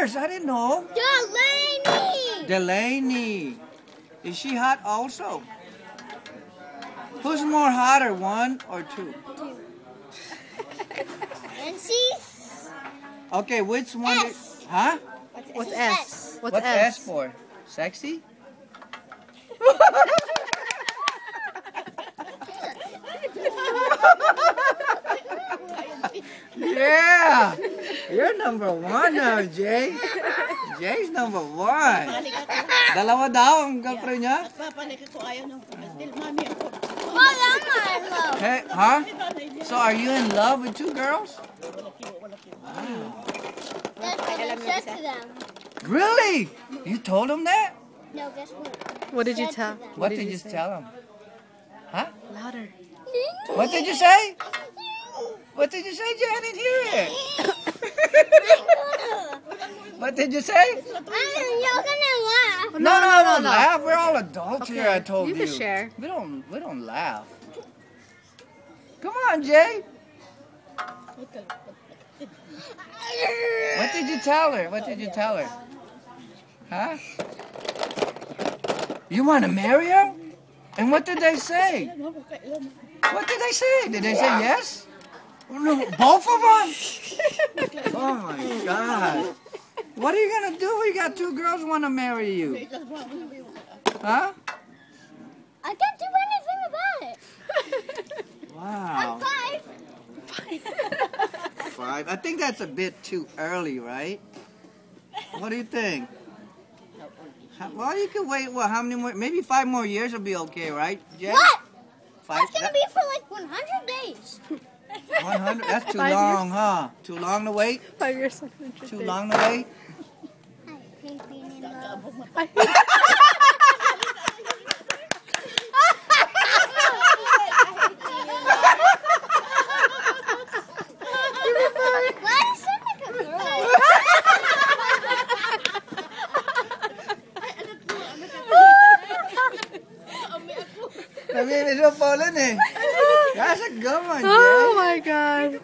nurse. I didn't know. Delaney! Delaney. Is she hot also? Who's more hotter, 1 or 2? 2. And she's Okay, which one? S. Huh? What's S? What's S for? Sexy? Yeah! You're number 1 now, Jay. Jay's number 1. Dalawa daw ang girlfriend niya? Hey, huh? So are you in love with 2 girls? That's what I said to them. Really? You told them that? No, guess what? What did you Said to tell? them. What did you tell them? Huh? Louder. What did you say? What did you say, Jay? I didn't hear it. What did you say? You're gonna laugh. No, laugh. We're all adults here, I told you. You can share. We don't laugh. Come on, Jay. What did you tell her? What did you tell her? Huh? You want to marry her? And what did they say? What did they say? Did they say yes? No, both of them? Oh my God. What are you going to do? We got 2 girls who want to marry you. Huh? I can't do anything about it. Wow. I'm 5. 5. I think that's a bit too early, right? What do you think? Well, you can wait, what, how many more? Maybe 5 more years will be okay, right, Jay? What? 5? That's gonna be for like 100 days. 100? That's too 5 long, huh? Too long to wait? 5 years. Too long to wait? I hate being in love. Why is it like a girl? Namimiss mo Poland eh. That's a good one, Jay. Oh my God.